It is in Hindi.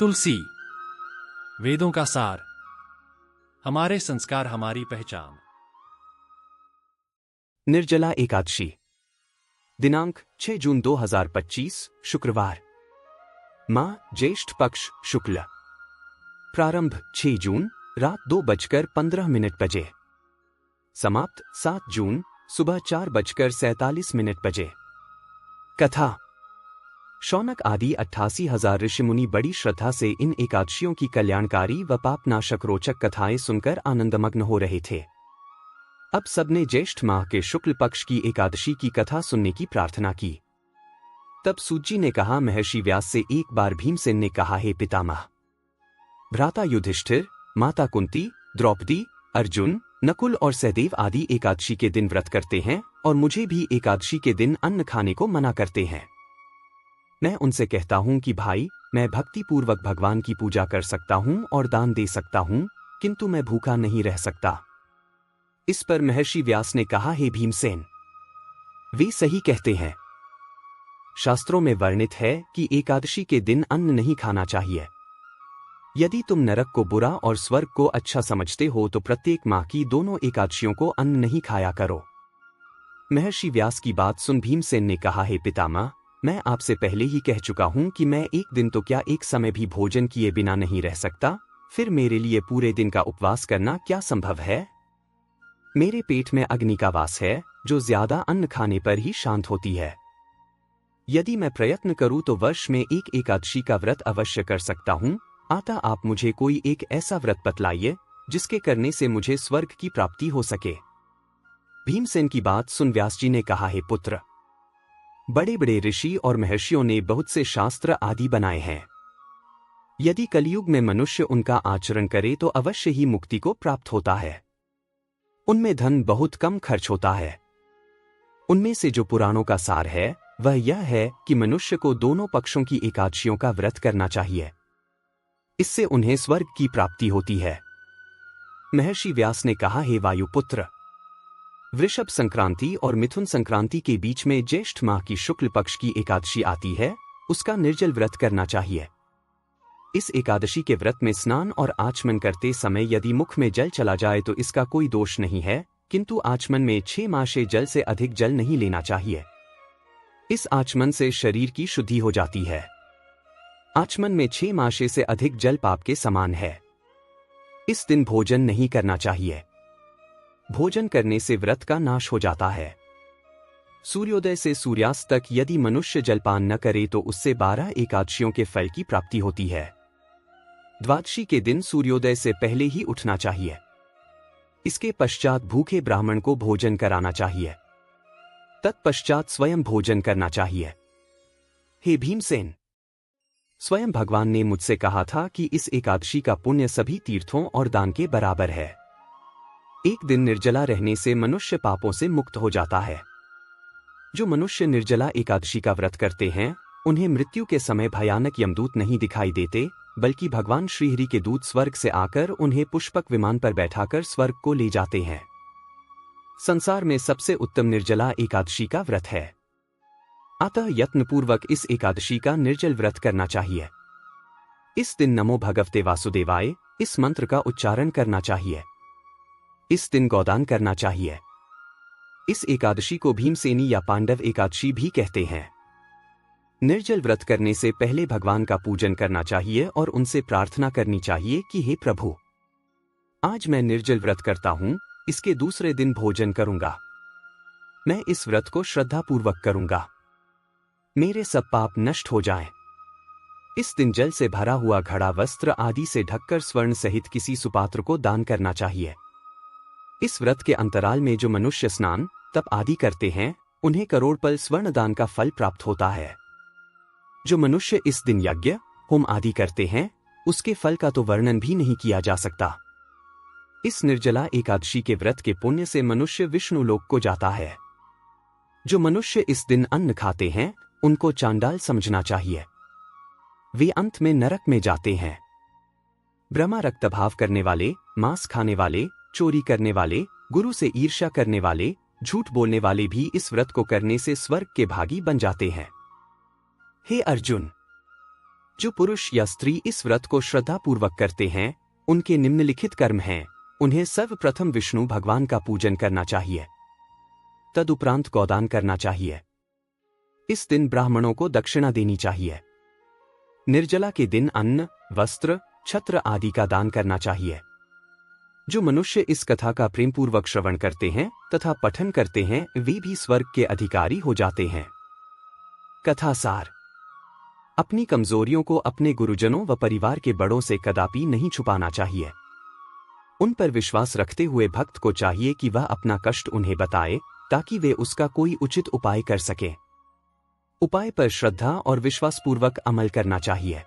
तुलसी, वेदों का सार, हमारे संस्कार हमारी पहचान। निर्जला एकादशी, दिनांक 6 जून 2025, शुक्रवार। माह ज्येष्ठ पक्ष शुक्ल। प्रारंभ 6 जून रात 2:15 बजे। समाप्त 7 जून सुबह 4:47 बजे। कथा। शौनक आदि 88,000 ऋषिमुनि बड़ी श्रद्धा से इन एकादशियों की कल्याणकारी व पापनाशक रोचक कथाएं सुनकर आनंदमग्न हो रहे थे। अब सबने ज्येष्ठ माह के शुक्ल पक्ष की एकादशी की कथा सुनने की प्रार्थना की। तब सूत ने कहा, महर्षि व्यास से एक बार भीमसेन ने कहा, हे पितामह, भ्राता युधिष्ठिर, माता कुंती, द्रौपदी, अर्जुन, नकुल और सहदेव आदि एकादशी के दिन व्रत करते हैं और मुझे भी एकादशी के दिन अन्न खाने को मना करते हैं। मैं उनसे कहता हूं कि भाई, मैं भक्तिपूर्वक भगवान की पूजा कर सकता हूं और दान दे सकता हूं, किंतु मैं भूखा नहीं रह सकता। इस पर महर्षि व्यास ने कहा, हे भीमसेन, वे सही कहते हैं। शास्त्रों में वर्णित है कि एकादशी के दिन अन्न नहीं खाना चाहिए। यदि तुम नरक को बुरा और स्वर्ग को अच्छा समझते हो तो प्रत्येक माह की दोनों एकादशियों को अन्न नहीं खाया करो। महर्षि व्यास की बात सुन भीमसेन ने कहा, हे पितामह, मैं आपसे पहले ही कह चुका हूं कि मैं एक दिन तो क्या एक समय भी भोजन किए बिना नहीं रह सकता, फिर मेरे लिए पूरे दिन का उपवास करना क्या संभव है? मेरे पेट में अग्नि का वास है, जो ज्यादा अन्न खाने पर ही शांत होती है। यदि मैं प्रयत्न करूं तो वर्ष में एक एकादशी का व्रत अवश्य कर सकता हूं। अतः आप मुझे कोई एक ऐसा व्रत बतलाइए जिसके करने से मुझे स्वर्ग की प्राप्ति हो सके। भीमसेन की बात सुन व्यास जी ने कहा, हे पुत्र, बड़े बड़े ऋषि और महर्षियों ने बहुत से शास्त्र आदि बनाए हैं। यदि कलयुग में मनुष्य उनका आचरण करे तो अवश्य ही मुक्ति को प्राप्त होता है। उनमें धन बहुत कम खर्च होता है। उनमें से जो पुराणों का सार है वह यह है कि मनुष्य को दोनों पक्षों की एकादशियों का व्रत करना चाहिए। इससे उन्हें स्वर्ग की प्राप्ति होती है। महर्षि व्यास ने कहा, हे वायुपुत्र, वृषभ संक्रांति और मिथुन संक्रांति के बीच में ज्येष्ठ माह की शुक्ल पक्ष की एकादशी आती है, उसका निर्जल व्रत करना चाहिए। इस एकादशी के व्रत में स्नान और आचमन करते समय यदि मुख में जल चला जाए तो इसका कोई दोष नहीं है, किंतु आचमन में 6 मासे जल से अधिक जल नहीं लेना चाहिए। इस आचमन से शरीर की शुद्धि हो जाती है। आचमन में 6 मासे से अधिक जल पाप के समान है। इस दिन भोजन नहीं करना चाहिए। भोजन करने से व्रत का नाश हो जाता है। सूर्योदय से सूर्यास्त तक यदि मनुष्य जलपान न करे तो उससे 12 एकादशियों के फल की प्राप्ति होती है। द्वादशी के दिन सूर्योदय से पहले ही उठना चाहिए। इसके पश्चात भूखे ब्राह्मण को भोजन कराना चाहिए। तत्पश्चात स्वयं भोजन करना चाहिए। हे भीमसेन, स्वयं भगवान ने मुझसे कहा था कि इस एकादशी का पुण्य सभी तीर्थों और दान के बराबर है। एक दिन निर्जला रहने से मनुष्य पापों से मुक्त हो जाता है। जो मनुष्य निर्जला एकादशी का व्रत करते हैं उन्हें मृत्यु के समय भयानक यमदूत नहीं दिखाई देते, बल्कि भगवान श्रीहरि के दूत स्वर्ग से आकर उन्हें पुष्पक विमान पर बैठाकर स्वर्ग को ले जाते हैं। संसार में सबसे उत्तम निर्जला एकादशी का व्रत है। अतः यत्नपूर्वक इस एकादशी का निर्जल व्रत करना चाहिए। इस दिन नमो भगवते वासुदेवाय इस मंत्र का उच्चारण करना चाहिए। इस दिन गोदान करना चाहिए। इस एकादशी को भीमसेनी या पांडव एकादशी भी कहते हैं। निर्जल व्रत करने से पहले भगवान का पूजन करना चाहिए और उनसे प्रार्थना करनी चाहिए कि हे प्रभु, आज मैं निर्जल व्रत करता हूं, इसके दूसरे दिन भोजन करूंगा। मैं इस व्रत को श्रद्धापूर्वक करूंगा। मेरे सब पाप नष्ट हो जाएं। इस दिन जल से भरा हुआ घड़ा वस्त्र आदि से ढककर स्वर्ण सहित किसी सुपात्र को दान करना चाहिए। इस व्रत के अंतराल में जो मनुष्य स्नान तप आदि करते हैं उन्हें करोड़पल स्वर्ण दान का फल प्राप्त होता है। जो मनुष्य इस दिन यज्ञ होम आदि करते हैं उसके फल का तो वर्णन भी नहीं किया जा सकता। इस निर्जला एकादशी के व्रत के पुण्य से मनुष्य विष्णु लोक को जाता है। जो मनुष्य इस दिन अन्न खाते हैं उनको चांडाल समझना चाहिए। वे अंत में नरक में जाते हैं। ब्रह्मा रक्तभाव करने वाले, मांस खाने वाले, चोरी करने वाले, गुरु से ईर्ष्या करने वाले, झूठ बोलने वाले भी इस व्रत को करने से स्वर्ग के भागी बन जाते हैं। हे अर्जुन, जो पुरुष या स्त्री इस व्रत को श्रद्धापूर्वक करते हैं उनके निम्नलिखित कर्म हैं। उन्हें सर्वप्रथम विष्णु भगवान का पूजन करना चाहिए। तदुपरांत गौदान करना चाहिए। इस दिन ब्राह्मणों को दक्षिणा देनी चाहिए। निर्जला के दिन अन्न, वस्त्र, छत्र आदि का दान करना चाहिए। जो मनुष्य इस कथा का प्रेमपूर्वक श्रवण करते हैं तथा पठन करते हैं वे भी स्वर्ग के अधिकारी हो जाते हैं। कथा सार। अपनी कमजोरियों को अपने गुरुजनों व परिवार के बड़ों से कदापि नहीं छुपाना चाहिए। उन पर विश्वास रखते हुए भक्त को चाहिए कि वह अपना कष्ट उन्हें बताए ताकि वे उसका कोई उचित उपाय कर सकें। उपाय पर श्रद्धा और विश्वासपूर्वक अमल करना चाहिए।